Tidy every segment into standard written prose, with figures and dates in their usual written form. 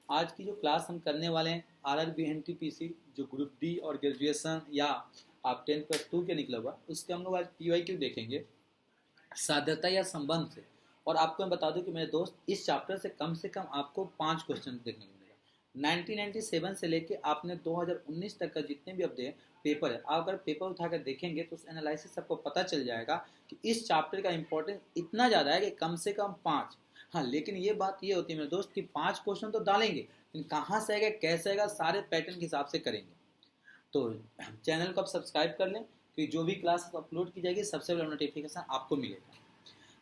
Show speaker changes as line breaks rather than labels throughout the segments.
आज की जो क्लास हम करने वाले हैं आरआरबी एनटीपीसी जो ग्रुप डी और ग्रेजुएशन या आप 10+2 के निकला हुआ उसके हम लोग आज पीवाईक्यू देखेंगे साध्यता या संबंध से। और आपको मैं बता दूं कि मेरे दोस्त इस चैप्टर से कम आपको 5 क्वेश्चन देखने को मिलेगा। 1997 से लेके आपने 2019 तक का जितने भी अपडेट पेपर है, आप अगर पेपर उठाकर देखेंगे तो उस एनालिसिस आपको पता चल जाएगा कि इस चैप्टर का इंपॉर्टेंस इतना ज़्यादा है कि कम से कम 5। हाँ, लेकिन ये बात ये होती है मेरे दोस्त कि 5 क्वेश्चन तो डालेंगे, लेकिन कहाँ से आएगा कैसे आएगा सारे पैटर्न के हिसाब से करेंगे। तो चैनल को आप सब्सक्राइब कर लें कि जो भी क्लास अपलोड की जाएगी सबसे पहले नोटिफिकेशन आपको मिलेगा।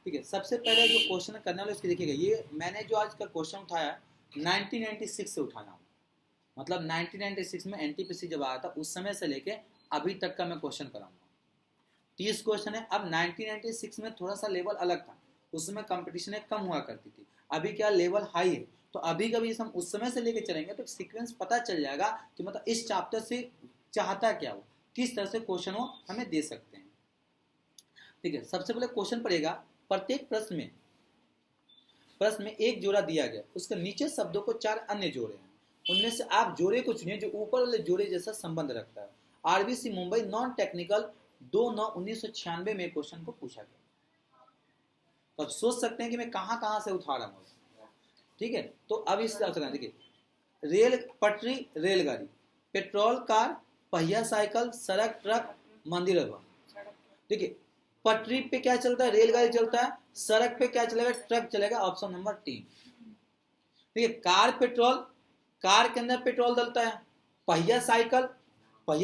ठीक है, सबसे पहले जो क्वेश्चन करने वाले उसकी देखिएगा। ये मैंने जो आज का क्वेश्चन उठाया 1996 से उठाया हूँ, मतलब 1996 में एनटीपीसी जब आया था उस समय से लेके अभी तक का मैं क्वेश्चन कराऊंगा। 30 क्वेश्चन है। अब 1996 में थोड़ा सा लेवल अलग था, उसमें कंपटीशन कम हुआ करती थी, अभी क्या लेवल हाई है। तो अभी कभी हम उस समय से लेके चलेंगे तो सीक्वेंस पता चल जाएगा कि मतलब इस चैप्टर से चाहता क्या हो, किस तरह से क्वेश्चन हो हमें दे सकते हैं। ठीक है, सबसे पहले क्वेश्चन पड़ेगा प्रत्येक प्रश्न में एक जोड़ा दिया गया, उसके नीचे शब्दों को 4 अन्य जोड़े हैं, उनमें से आप जोड़े को चुनिए जो ऊपर वाले जोड़े जैसा संबंध रखता है। आरबीसी मुंबई नॉन टेक्निकल 2/9/1996 में क्वेश्चन को पूछा गया। तो अब सोच सकते हैं कि मैं कहां से उठा रहा हूँ। ठीक है, तो अब इस तरह से देखिए, रेल पटरी रेलगाड़ी, पेट्रोल कार, पहिया साइकिल, सड़क ट्रक, मंदिर भवन। देखिए, पटरी पे क्या चलता है, रेलगाड़ी चलता है, सड़क पे क्या चलेगा, ट्रक चलेगा, ऑप्शन नंबर 3। देखिए, कार पेट्रोल, कार के अंदर पेट्रोल डलता है, पहिया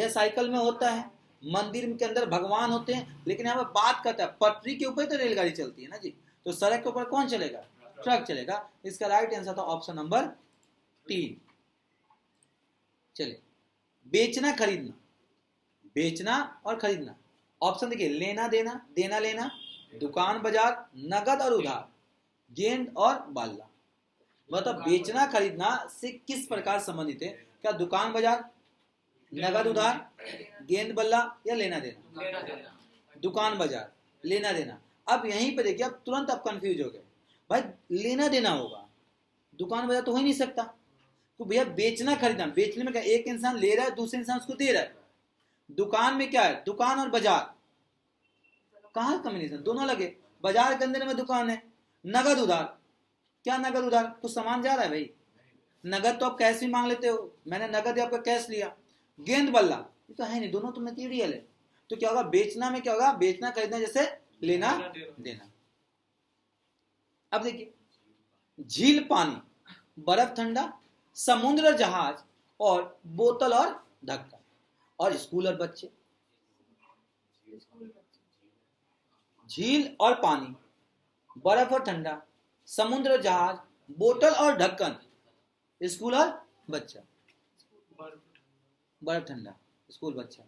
साइकिल में होता है, मंदिर के अंदर भगवान होते हैं। लेकिन यहाँ पर बात करता है पटरी के ऊपर तो रेलगाड़ी चलती है ना जी, तो सड़क के ऊपर कौन चलेगा, ट्रक चलेगा। इसका राइट आंसर था ऑप्शन नंबर 3। चलिए, बेचना और खरीदना। ऑप्शन देखिए, लेना लेना, दुकान बाजार, नगद और उधार, गेंद और बाल्ला। मतलब बेचना खरीदना से किस प्रकार संबंधित है, क्या दुकान बाजार, नगद उधार, गेंद बल्ला या लेना देना। दुकान बाजार, लेना देना। अब यहीं पे देखिए, अब तुरंत आप कंफ्यूज हो गए, भाई लेना देना होगा, दुकान बाजार तो हो ही नहीं सकता। तो भैया बेचना खरीदना, बेचने में क्या एक इंसान ले रहा है दूसरे इंसान उसको दे रहा है। दुकान में क्या है, दुकान और बाजार कहाँ कम्युनिकेशन, दोनों लगे। बाजार के अंदर में दुकान है। नगद उधार, क्या नगद उधार, कुछ सामान जा रहा है भाई, नगद तो आप कैश भी मांग लेते हो, मैंने नगद आपका कैश लिया। गेंद बल्ला ये तो है नहीं, दोनों तो मटेरियल है। तो क्या होगा, बेचना में क्या होगा, बेचना खरीदना जैसे लेना देना। अब देखिए, झील पानी, बर्फ ठंडा, समुद्र जहाज, और बोतल और ढक्कन, और स्कूल और बच्चे। झील और पानी, बर्फ और ठंडा, समुद्र जहाज, बोतल और ढक्कन, स्कूल और बच्चा। बर्फ ठंडा, स्कूल बच्चा।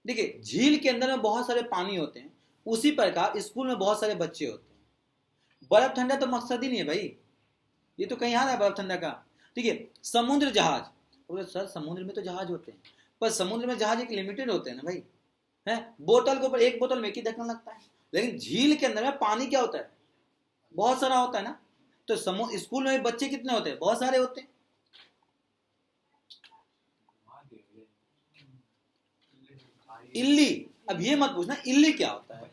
देखिए, झील के अंदर में बहुत सारे पानी होते हैं, उसी प्रकार स्कूल में बहुत सारे बच्चे होते हैं। बर्फ ठंडा तो मकसद ही नहीं है भाई, ये तो कहीं आ रहा है बर्फ ठंडा का। ठीक है, समुद्र जहाज, बोले सर समुद्र में तो जहाज होते हैं, पर समुद्र में जहाज एक लिमिटेड होते हैं ना भाई, है। बोतल के ऊपर एक बोतल में एक ही ढक्कन लगता है, लेकिन झील के अंदर में पानी क्या होता है, बहुत सारा होता है ना। तो स्कूल में बच्चे कितने होते हैं, बहुत सारे होते हैं। इल्ली, अब ये मत पूछना इल्ली क्या होता है।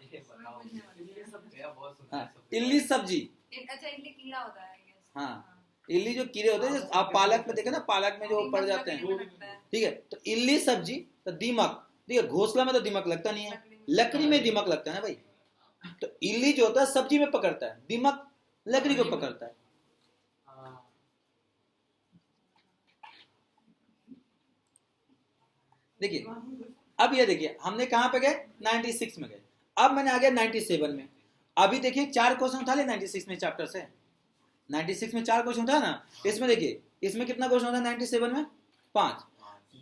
हाँ, इल्ली सब्जी। अच्छा, इल्ली कीड़ा होता है। हाँ, इल्ली जो कीड़े होते हैं, आप पालक में देखे ना, पालक में जो पड़ जाते हैं। ठीक है, तो इल्ली सब्जी। तो दीमक, ठीक है, घोंसला में तो दीमक लगता नहीं है, लकड़ी में दीमक लगता है ना भाई। तो इल्ली जो होता है सब्जी में पकड़ता है, दीमक लकड़ी को पकड़ता है। देखिए, अब ये देखिए हमने कहां पे गए, 96 में गए। अब मैंने आ गया 97 में। अभी देखिए 4 क्वेश्चन उठा ले 96 में चैप्टर से। 96 में 4 क्वेश्चन उठा ना, इसमें देखिए इसमें कितना क्वेश्चन होता है 97 में, 5।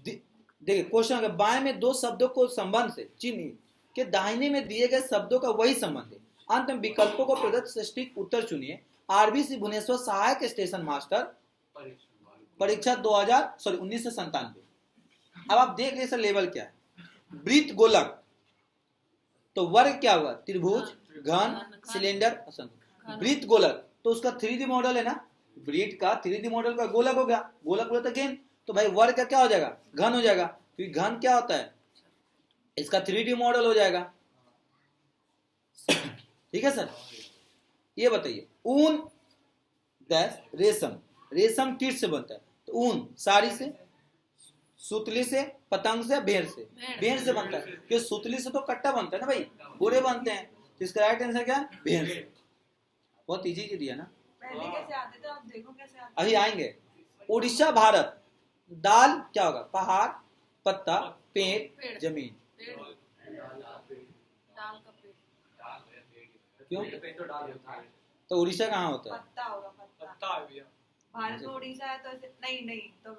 देखिए क्वेश्चन अगर बाएं में 2 शब्दों को संबंध से चिन्ह के दाहिने में दिए गए शब्दों का वही संबंध है। अंत में विकल्पों को प्रदत्त सटीक उत्तर चुनिए। आरबीसी भुवनेश्वर सहायक स्टेशन मास्टर परीक्षा 1997। अब आप देख रहे सर लेवल क्या है। वृत्त गोलक, तो वर्ग क्या हुआ, त्रिभुज, घन, सिलेंडर, वृत्त गोलक, तो उसका 3D मॉडल है ना, वृत्त का 3D मॉडल का गोलक हो गया, गोलक बोला था गेंद, तो भाई वर्ग का क्या हो जाएगा, घन हो जाएगा, क्योंकि घन क्या होता है, इसका 3D मॉडल हो जाएगा। ठीक है सर। ये बताइए, ऊन डैश रेशम, रेशम कीट से बनता है, तो ऊन साड़ी से, सुतली से, पतंग से, भेड़ से, भेड़ से बनता है, क्योंकि सुतली से तो कट्टा बनता है ना भाई, बोरे बनते हैं, तो इसका राइट आंसर क्या है, भेड़ से। बहुत इजी दिया ना।
पहले कैसे आते थे, अब देखो कैसे आते
अभी आएंगे। उड़ीसा भारत, दाल क्या होगा, पहाड़, पत्ता, पेड़, जमीन। क्यों, तो उड़ीसा कहाँ होता है,
पत्ता होगा, पत्ता भारत में उड़ीसा है तो ऐसे नहीं तो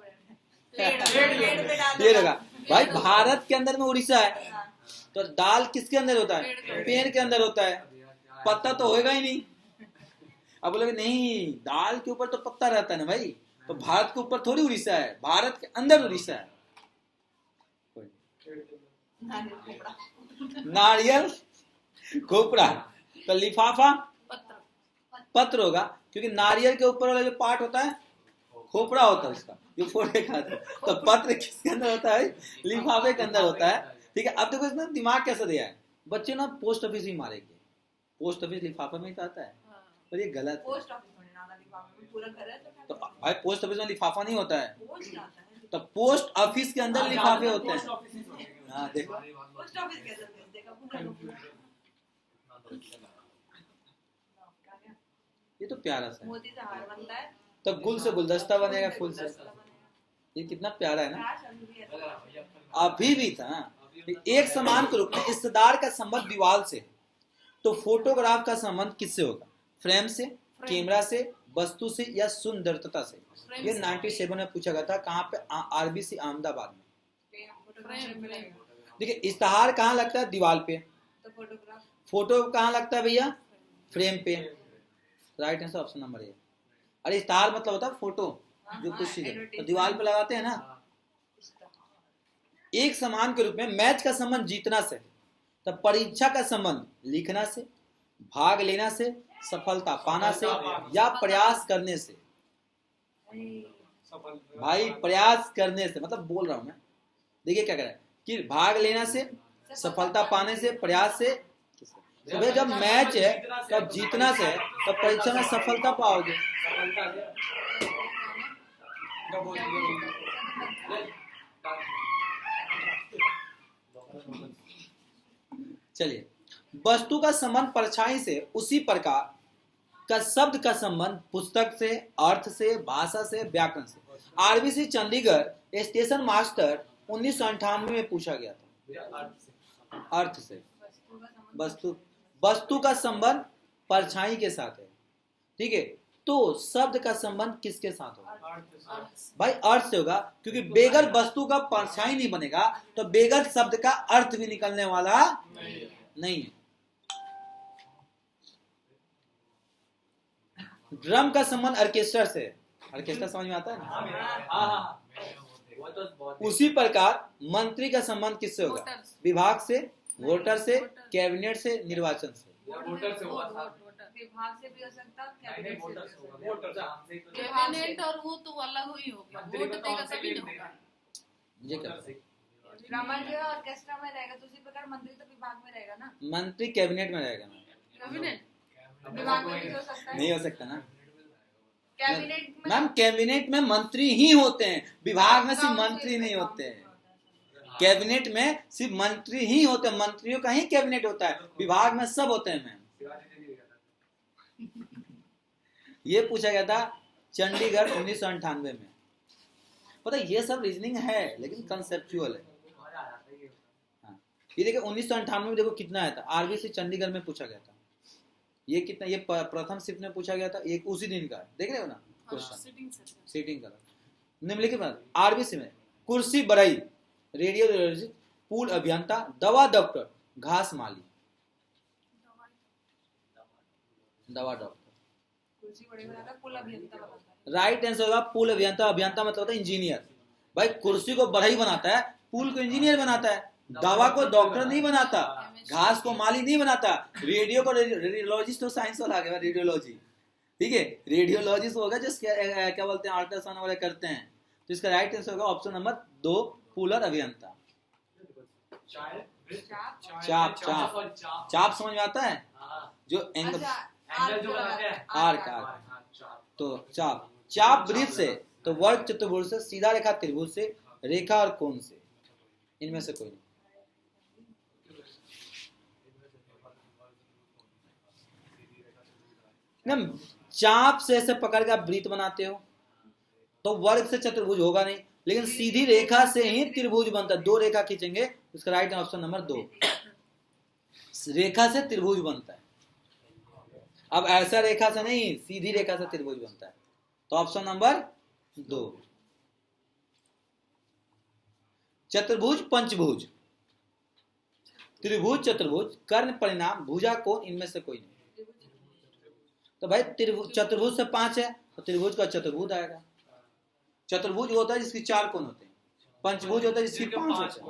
पेड़
पे डाल
ये लगा भाई, भारत के अंदर में उड़ीसा है,
हाँ।
तो दाल किसके अंदर होता है, पेड़ के अंदर होता है, पत्ता तो होएगा ही नहीं। अब बोलोगे नहीं, दाल के ऊपर तो पत्ता रहता है ना भाई, तो भारत के ऊपर थोड़ी उड़ीसा है, भारत के अंदर उड़ीसा है। नारियल, खोपड़ा, तो लिफाफा, पत्र होगा, क्योंकि नारियल के ऊपर वाला जो पार्ट होता है खोपड़ा होता है उसका, जो फोड़े खाता है, तो पत्र किसके अंदर होता है, लिफाफे के अंदर होता है। ठीक है, अब देखो इसमें दिमाग कैसे दिया है, बच्चे ना पोस्ट ऑफिस ही मारेंगे, पोस्ट ऑफिस लिफाफा में ही आता है, पर ये गलत है।
पोस्ट ऑफिस में ना लिफाफे में पूरा घर है
तो भाई पोस्ट ऑफिस में लिफाफा नहीं होता है,
पोस्ट आता है,
तो पोस्ट ऑफिस के अंदर लिफाफे होते हैं। हाँ देखो,
पोस्ट ऑफिस कैसे भेज देगा पूरा,
ये तो प्यारा सा है,
मोती से हार बनता है,
तो गुल से गुलदस्ता बनेगा, फूल से, ये कितना प्यारा है ना। अभी भी था एक समान के रूप में रिश्तेदार का संबंध दीवार से, तो फोटोग्राफ का संबंध किससे होगा, फ्रेम से, कैमरा से, वस्तु से, या सुंदरता से। ये 97 में पूछा गया था, कहाँ पे, आरबीसी अहमदाबाद में। देखिए इश्तहार कहाँ लगता है, दीवार पे,
तो फोटोग्राफ,
फोटो कहाँ लगता है भैया, फ्रेम पे। Right answer option number A. अरे इश्तहार मतलब होता है फोटो, जो कुछ चीज तो दीवार पे लगाते हैं ना। एक समान के रूप में मैच का संबंध जीतना से, तब परीक्षा का संबंध लिखना से, भाग लेना से, सफलता पाना से, या प्रयास करने से। भाई प्रयास करने से मतलब बोल रहा हूं मैं, देखिए क्या कह रहा है कि भाग लेना से, सफलता पाने से, प्रयास से। तो भाई जब मैच है तब जीतना से, तब परीक्षा में सफलता पाओगे। चलिए, वस्तु का संबंध परछाई से, उसी प्रकार का शब्द का संबंध पुस्तक से, अर्थ से, भाषा से, व्याकरण से। आरबीसी चंडीगढ़ स्टेशन मास्टर 1998 में पूछा गया था। अर्थ से, वस्तु का संबंध परछाई के साथ है, ठीक है, तो शब्द का संबंध किसके साथ होगा, भाई अर्थ से होगा, क्योंकि बेगर वस्तु का परछाई नहीं बनेगा, तो बेगर शब्द का अर्थ भी निकलने वाला नहीं है। ड्रम का संबंध ऑर्केस्ट्रा से, ऑर्केस्ट्रा समझ में आता है ना। उसी प्रकार मंत्री का संबंध किससे होगा, विभाग से, वोटर से, कैबिनेट से, निर्वाचन से।
विभाग से भी हो सकता है, कैबिनेट से भी हो सकता है।
कैबिनेट और वो तो अलग ही हो गया, वोट देगा तभी ना होगा।
मुझे क्या
ड्रामा जो है ऑर्केस्ट्रा में रहेगा, तो उसी प्रकार मंत्री तो विभाग में रहेगा ना,
मंत्री कैबिनेट में रहेगा ना,
कैबिनेट
विभाग में भी हो सकता है,
नहीं हो सकता ना
कैबिनेट में।
मैम, कैबिनेट में मंत्री ही होते हैं, विभाग में सिर्फ मंत्री नहीं होते हैं। कैबिनेट में सिर्फ मंत्री ही होते हैं, मंत्रियों का ही कैबिनेट होता है, विभाग में सब होते हैं। मैम ये पूछा गया था चंडीगढ़ 1998 में। पता ये सब रीजनिंग है लेकिन कंसेप्चुअल है। हाँ, ये देखिए 1998 में देखो कितना आया था, आरबीसी चंडीगढ़ में पूछा गया था। ये कितना, ये प्रथम शिफ्ट में पूछा गया था, एक उसी दिन का, देख रहे हो ना क्वेश्चन, सीटिंग का। निम्नलिखित आरबीसी में कुर्सी बड़ई, रेडियोलॉजी, पूल अभियंता, दवा डॉक्टर, घास माली। दवा डॉक्टर,
कुर्सी बड़े बनाता है, पुल अभियंता बनाता है।
राइट आंसर होगा पुल अभियंता। अभियंता मतलब होता है इंजीनियर। भाई कुर्सी को बढ़ई बनाता है, पुल को इंजीनियर बनाता है, दवा को डॉक्टर नहीं बनाता, घास को माली नहीं बनाता, रेडियो को रेडियोलॉजिस्ट तो साइंस वाला आ गया, रेडियोलॉजी। ठीक है, रेडियोलॉजिस्ट होगा जो क्या बोलते हैं अल्ट्रासाउंड वगैरह करते हैं, तो इसका राइट आंसर होगा ऑप्शन नंबर 2 पुलर अभियंता। चाप चाप समझ में आता है, जो एंगल आर्क तो चाप वृत्त से, तो वर्ग चतुर्भुज से, सीधा रेखा त्रिभुज से, रेखा और कोण से, इनमें से कोई नहीं। चाप से ऐसे पकड़ के आप वृत्त बनाते हो तो वर्ग से चतुर्भुज होगा नहीं, लेकिन सीधी रेखा से ही त्रिभुज बनता है। 2 रेखा खींचेंगे, उसका राइट ऑप्शन नंबर 2, रेखा से त्रिभुज बनता है। अब ऐसा रेखा से नहीं, सीधी रेखा से त्रिभुज बनता है, तो ऑप्शन नंबर 2। चतुर्भुज पंचभुज, त्रिभुज चतुर्भुज, कर्ण परिणाम, भुजा कोण, इनमें से कोई नहीं। तो भाई चतुर्भुज से 5 है तो त्रिभुज का चतुर्भुज आएगा। चतुर्भुज होता है जिसकी 4 कोण होते हैं, पंचभुज होता है जिसकी 5 होते हैं।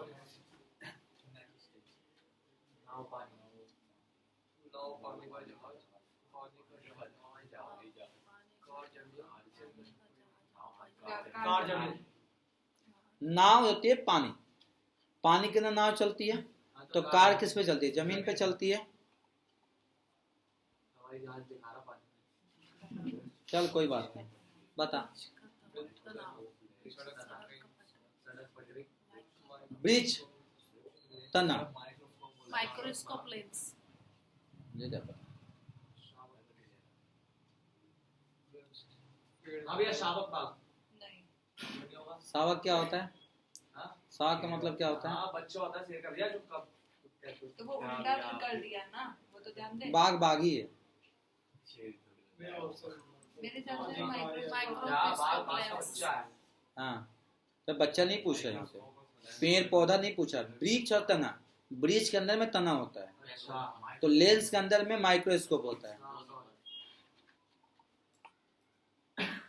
नाव होती है पानी, पानी के अंदर नाव चलती है, तो कार किस पे चलती है? जमीन पे चलती है। चल कोई बात नहीं, बता। ब्रिज तना,
माइक्रोस्कोप लेंस,
शावक क्या होता है? शावक का मतलब क्या होता है?
बच्चा होता है शेर का भैया, जो कब तो वो उल्टा कर दिया ना, वो तो ध्यान दे।
बाघ बाघी है
मेरे ख्याल से
माइक्रोस्कोप लेंस।
हाँ, तो बच्चा नहीं पूछ रहे हमसे, पेड़ पौधा नहीं पूछा, वृक्ष और तना। वृक्ष के अंदर में तना होता है, तो लेंस के अंदर में माइक्रोस्कोप होता है।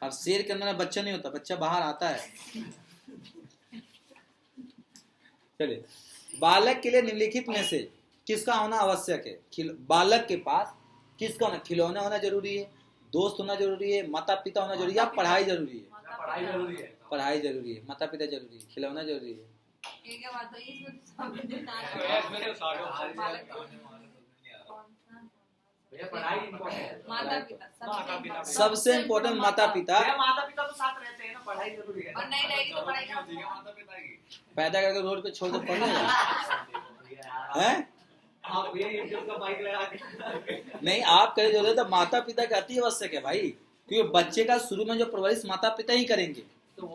अब शेर के अंदर में बच्चा नहीं होता, बच्चा बाहर आता है। चलिए, बालक के लिए निम्नलिखित में से किसका होना आवश्यक है? बालक के पास किसका होना? खिलौना होना जरूरी है, दोस्त होना जरूरी है, माता पिता होना जरूरी है, या पढ़ाई जरूरी है? पढ़ाई जरूरी है, माता पिता जरूरी है, खिलौना जरूरी है।
क्या बात है इसमें? माता पिता
सबसे इम्पोर्टेंट माता पिता।
तो साथ रहते हैं ना, पढ़ाई जरूरी है, और नहीं रहेगी तो पढ़ाई ना
पैदा करके रोड पे छोड़ दो पढ़ने हैं? नहीं, आप करे जो तो माता पिता का अति आवश्यक है भाई, क्योंकि बच्चे का शुरू में जो परवरिश माता पिता ही करेंगे। तो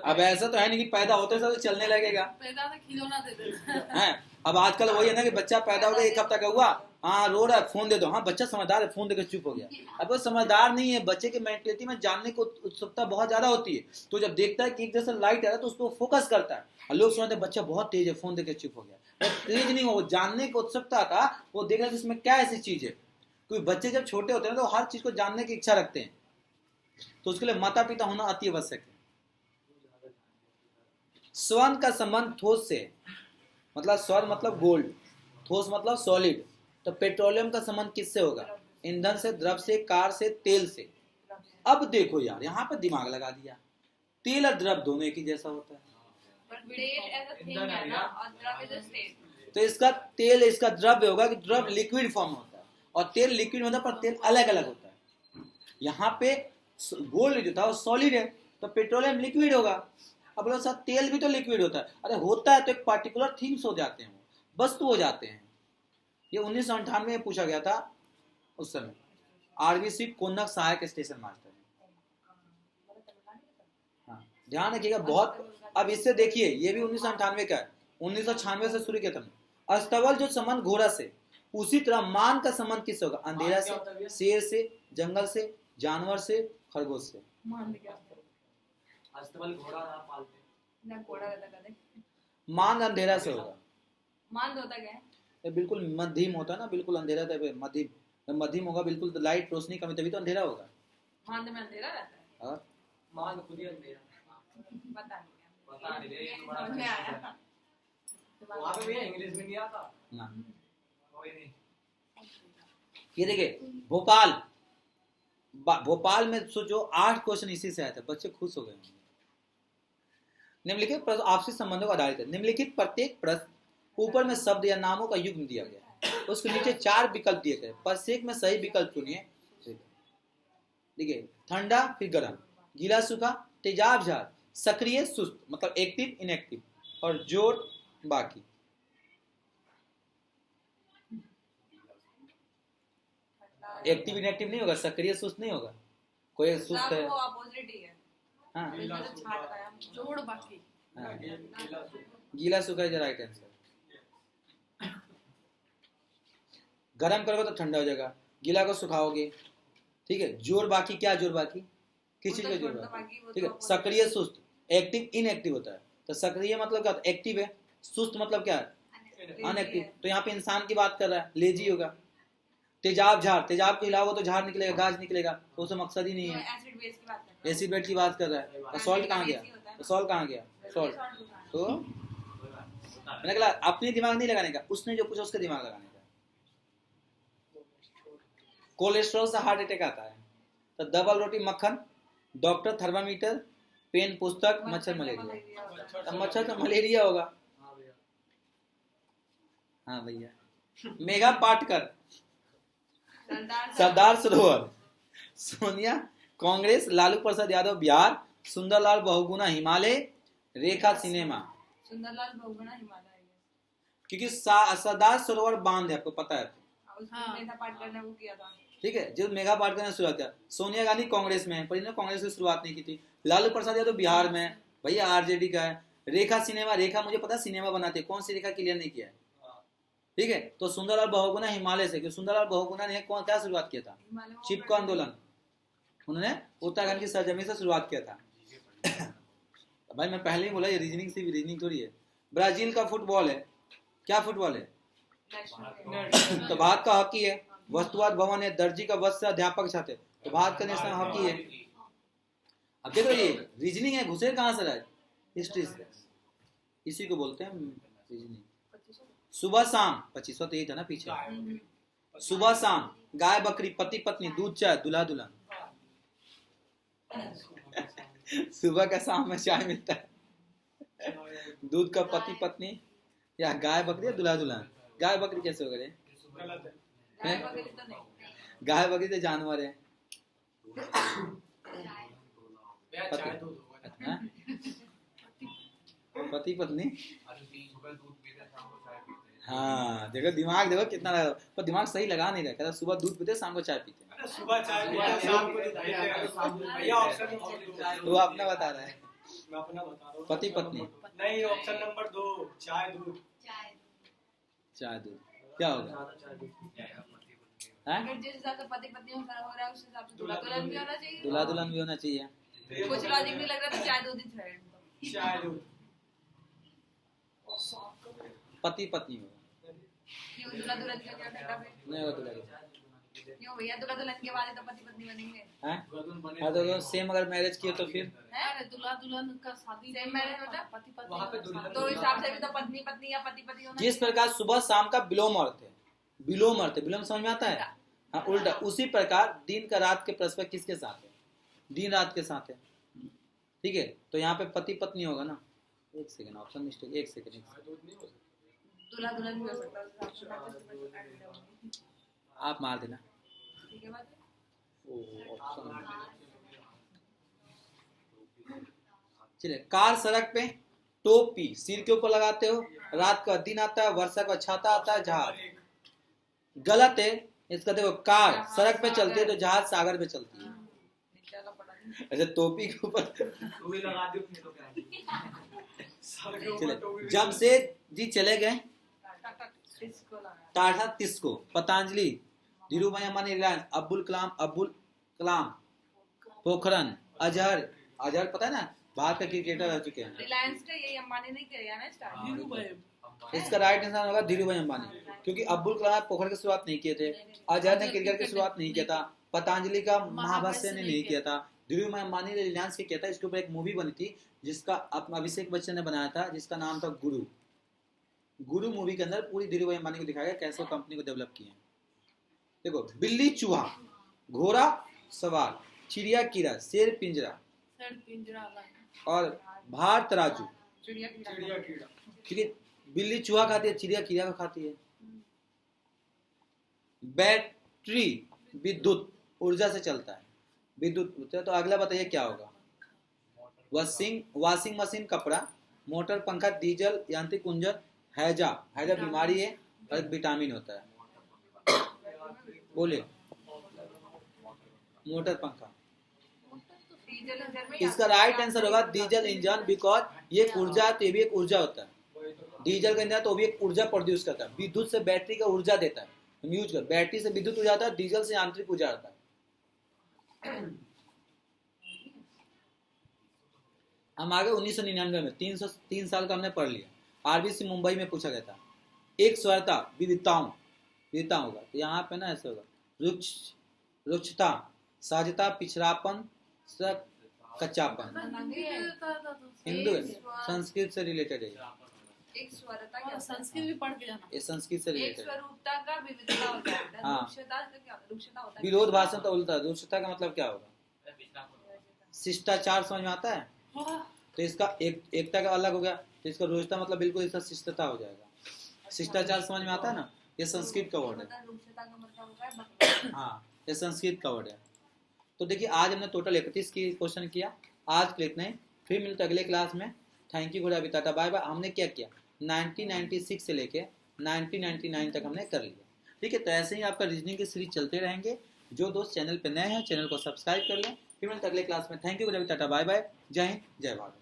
अब ऐसा तो है नहीं कि पैदा होते सब चलने लगेगा,
पैदा से खिलौना दे देते
हैं। अब आजकल वही है ना कि बच्चा पैदा हो गया, 1 हफ्ता का हुआ, हाँ रो रहा है, फोन दे दो। हाँ, बच्चा समझदार है, फोन देकर चुप हो गया। अब वो समझदार नहीं है, बच्चे की मेंटलिटी में जानने को उत्सुकता बहुत ज्यादा होती है, तो जब देखता है कि एक जैसा लाइट आ रहा है तो उसको फोकस करता है। और लोग समझते हैं बच्चा बहुत तेज है, फोन देकर चुप हो गया। तेज नहीं हो, जानने की उत्सुकता था, वो देख रहा था इसमें क्या ऐसी चीज है। क्योंकि बच्चे जब छोटे होते हैं तो हर चीज को जानने की इच्छा रखते हैं, तो उसके लिए माता पिता होना अति आवश्यक है। स्वर्ण का संबंध ठोस से, मतलब स्वर्ण मतलब गोल्ड, ठोस मतलब सॉलिड, तो पेट्रोलियम का संबंध किससे होगा? ईंधन से, द्रव से, कार से, तेल से। अब देखो यार, यहाँ पर दिमाग लगा दिया, तेल और द्रव दोनों एक ही जैसा होता है, तो इसका तेल इसका द्रव्य होगा कि द्रव लिक्विड फॉर्म होता है, और तेल लिक्विड होता है, पर तेल अलग अलग होता है। यहाँ पे गोल्ड जो था वो सॉलिड है, तो पेट्रोलियम लिक्विड होगा। अब बोलो सर तेल भी तो लिक्विड होता है, अरे होता है तो एक पार्टिकुलर थिंग्स हो जाते हैं, वस्तु हो जाते हैं। ये 1998 में पूछा गया था, उस समय आरबीसी कोन्नक सहायक स्टेशन मास्टर। हाँ, ध्यान रखिएगा बहुत। अब इससे देखिए, ये भी 1998 का है, 1996 से शुरू किया था। अस्तबल जो संबंध घोड़ा से, उसी तरह मान का संबंध किससे होगा? अंधेरा से, शेर से, जंगल से, जानवर से, खरगोश से। मान अंधेरा से होगा।
मान होता क्या है?
बिल्कुल मध्यम होता है ना, बिल्कुल अंधेरा था, मध्यम मध्यम होगा, बिल्कुल लाइट रोशनी कमी, तभी तो अंधेरा होगा।
मान में अंधेरा रहता है,
मान खुद ही अंधेरा,
पता नहीं आया वहाँ पे भी इंग्लिश में नहीं आता
ना।
कोई नहीं।
ये देखिए, भोपाल भोपाल में सोचो 8 क्वेश्चन इसी से आया था, बच्चे खुश हो गए होंगे। निम्नलिखित प्रश्न आपसी संबंधों का आधारित है। निम्नलिखित प्रत्येक प्रश्न ऊपर में शब्द या नामों का युग्म दिया गया है, उसके नीचे 4 विकल्प दिए गए, प्रत्येक में सही विकल्प चुनिए। देखिए, ठंडा फिर गर्म, गीला सूखा, तेजाब झाड़, सक्रिय सुस्त मतलब एक्टिव इनएक्टिव, और जोर बाकी। एक्टिव इनएक्टिव नहीं होगा, सक्रिय सुस्त नहीं होगा, कोई सुस्त है।
वो अपोजिट ही है।
हाँ,
इसमें तो छाट आया।
जोड़ बाकी।
हाँ। गीला सूखा इज राइट आंसर। गरम करोगे तो ठंडा हो जाएगा, गीला को सुखाओगे। ठीक है, जोर बाकी, क्या जोर बाकी, किस चीज का जोर बाकी? ठीक है, सक्रिय सुस्त, एक्टिव इनएक्टिव होता है। तो सक्रिय मतलब क्या होता है? एक्टिव है। सुस्त मतलब क्या है? अनएक्टिव। तो यहाँ पे इंसान की बात कर रहा है, लेजी होगा। तेजाब झाड़, तेजाब को हिलाओगे तो झाड़ निकलेगा, गाज निकलेगा, तो उसका मकसद ही नहीं है।
एसिड बेस की बात कर रहा है।
एसिड बेस की बात कर रहा है। तो सॉल्ट कहाँ गया? तो सॉल्ट कहाँ गया? सॉल्ट। तो मैंने कहा अपने दिमाग नहीं लगाने का, उसने जो पूछा उसका दिमाग लगाने का। कोलेस्ट्रॉल से हार्ट अटैक आता है, तो डबल रोटी मक्खन, डॉक्टर थर्मामीटर, पेन पुस्तक, मच्छर मलेरिया। तो मच्छर तो मलेरिया होगा। हाँ भैया। मेघा पाटकर, सरदार सरोवर, सोनिया कांग्रेस, लालू प्रसाद यादव बिहार, सुंदरलाल बहुगुणा हिमालय, रेखा सिनेमा।
सुंदरलाल बहुगुणा हिमालय।
क्योंकि सरदार सरोवर बांध है, आपको पता है।
उसमें मेघा पाटकर ने वो किया था।
ठीक है, जो मेघा पाटकर ने शुरुआत किया। सोनिया गांधी कांग्रेस में है, पर इन्होंने कांग्रेस की शुरुआत नहीं की थी। लालू प्रसाद यादव बिहार में, भैया आरजेडी का है। रेखा सिनेमा, रेखा मुझे पता सिनेमा बनाते, कौन सी रेखा क्लियर नहीं किया है। ठीक है, तो सुंदरलाल बहुगुणा हिमालय से, क्योंकि सुंदरलाल बहुगुणा ने क्या शुरुआत किया था? चिपको आंदोलन। उन्होंने उत्तराखंड की सरजमी से शुरुआत किया था। भाई मैं पहले ही बोला, ये रीजनिंग से रीजनिंग थोड़ी है। ब्राजील का फुटबॉल है, क्या फुटबॉल है? तो भारत का हॉकी है। वस्तुवाद भवन है, दर्जी का वस्त्र, अध्यापक छात्र, तो भारत का नेशनल हॉकी है। अब देखो ये रीजनिंग है, घुसे कहाँ से रहा है? हिस्ट्री से। इसी को बोलते हैं रीजनिंग। सुबह शाम 2500 तो यही था ना पीछे। सुबह शाम, गाय बकरी, पति पत्नी, दूध चाय, दूल्हा दुल्हन। सुबह का शाम में चाय मिलता है, दूध का पति पत्नी, या गाय बकरी या दूल्हा दुल्हन। गाय बकरी कैसे हो गए? गाय बकरी तो जानवर है। पति पत्नी। हाँ देखो, दिमाग देखो कितना लगा, पर दिमाग सही लगा नहीं रहा। सुबह दूध पीते, शाम को चाय पीते।
सुबह चाय पीते, शाम को भैया ऑप्शन
वो अपना बता रहा है।
मैं अपना बता रहा हूँ।
पति पत्नी
नहीं, ऑप्शन नंबर 2 चाय दूध।
चाय दूध क्या होगा?
अगर जिस हिसाब से पति पत्नी हो रहा है उस हिसाब से दूल्हा दुल्हन भी होना चाहिए।
दूल्हा दुल्हन भी होना चाहिए।
कुछ लॉजिक नहीं लग रहा, तो चाय दूध ही है।
चाय दूध।
पति पत्नी होगा।
क्यों दूल्हा दुल्हन का क्या करता है?
नहीं होगा दूल्हा।
क्यों भैया, दूल्हा दुल्हन के बाद तो पति पत्नी बनेंगे।
हाँ तो सेम अगर मैरिज किए तो फिर
अरे दूल्हा दुल्हन का शादी
सेम मैरिज होता है?
पति
वहाँ पे
पत्नी
दुल्हन-
तो इस हिसाब से भी तो पत्नी पत्नी या पति पति होना
जिस प्रकार सुबह शाम का विलोम अर्थ है, विलोम अर्थ है, विलोम समझ में आता है? हाँ उल्टा। उसी प्रकार दिन का रात के परस्पर किसके साथ है? दिन रात के साथ है। ठीक है, तो यहाँ पे पति पत्नी होगा ना। एक सेकंड, ऑप्शन मिस्टेक, एक सेकंड।
दूल्हा दुल्हन भी हो सकता है उस हिसाब से।
आप मार देना।
ठीक है बात है।
चलिए, कार सड़क पे, टोपी सिर के ऊपर लगाते हो, रात का दिन आता है, वर्षा का छाता आता है, जहाज। गलत है इसका। देखो, कार सड़क पे चलती है तो जहाज सागर पे चलती है। अच्छा, टोपी के ऊपर चले। जमशेद जी चले गए टाटा टिस्को, पतंजलि, धीरू भाई अंबानी रिलायंस, अब्दुल कलाम पोखरन, अजहर पता है ना, भारत का क्रिकेटर रह चुके हैं।
रिलायंस का यही अंबानी नहीं किया ना स्टार्ट।
इसका राइट आंसर होगा धीरू भाई अंबानी, क्योंकि अब्दुल कलाम पोखर की शुरुआत नहीं किए थे, अजहर ने क्रिकेट की शुरुआत नहीं किया था, पतंजलि का महाभाष्य ने नहीं किया था, धीरू भाई अंबानी ने रिलायंस के किया था। इसके ऊपर एक मूवी बनी थी जिसका अभिषेक बच्चन ने बनाया था, जिसका नाम था गुरु मूवी के अंदर पूरी धीरू भाई अंबानी को दिखाया गया कैसे कंपनी को डेवलप किए। देखो, बिल्ली चूहा, घोड़ा सवाल, चिड़िया कीड़ा, शेर पिंजरा
सर पिंजरा अलग।
और भार तराजू।
चिड़िया कीड़ा।
चिड़िया कीड़ा।
ठीक है, बिल्ली चूहा खाती है, चिड़िया कीड़ा को खाती है। बैटरी विद्युत ऊर्जा से चलता है, विद्युत। तो अगला बताइए क्या होगा। वॉशिंग मशीन कपड़ा, मोटर पंखा, डीजल यांत्रिक इंजन, हैजा। हैजा बीमारी है और एक विटामिन होता है। बोले मोटर पंखा।
डीजल इंजन में
इसका राइट आंसर होगा डीजल इंजन, बिकॉज ये ऊर्जा, तो ये भी एक ऊर्जा होता है। डीजल का इंजन तो भी एक ऊर्जा प्रोड्यूस करता है, विद्युत से बैटरी का ऊर्जा देता है। हम यूज कर, बैटरी से विद्युत ऊर्जा आता है, डीजल से यांत्रिक ऊर्जा आता है। हम आगे 1999 में 303 साल का हमने पढ़ लिया। आरबीसी मुंबई में पूछा गया था। एक स्वरता विविधताओं होगा, तो यहाँ पे ना ऐसे होगा, रुक्षता, सहजता, पिछड़ापन, कच्चापन। हिंदू है, संस्कृत से रिलेटेड है।
एक स्वरता क्या होता है?
संस्कृत भी पढ़ के जाना।
ये संस्कृत से
एक
रिलेटेड है।
स्वरूपता का विविधता होता है।
हाँ।
रुक्षता का क्या होता है? रुक्षता होता है
विरोध भाषण तो उल्टा, रुक्षता का मतलब क्या होगा? शिष्टाचार समझ में आता है? तो इसका एकता का अलग हो गया, तो इसका रोजता मतलब बिल्कुल इसका शिष्टता हो जाएगा। शिष्टाचार समझ में आता है ना, ये संस्कृत का वर्ड है।
मतलब रुक्षता का मतलब होता है भक्ति।
हाँ, ये संस्कृत का वर्ड है। तो देखिए आज हमने टोटल 31 की क्वेश्चन किया। आज के लिए इतना ही, फिर मिलते अगले क्लास में। थैंक यू, गुड अभी टाटा बाय बाय। हमने क्या किया, 1996 से लेके 1999 तक हमने कर लिया। ठीक है, तो ऐसे ही आपका रीजनिंग की सीरीज चलते रहेंगे। जो दोस्त चैनल पे नए हैं, चैनल को सब्सक्राइब कर लें। फिर मिलते अगले क्लास में। थैंक यू, गुड अभी टाटा बाय बाय। जय हिंद, जय भारत।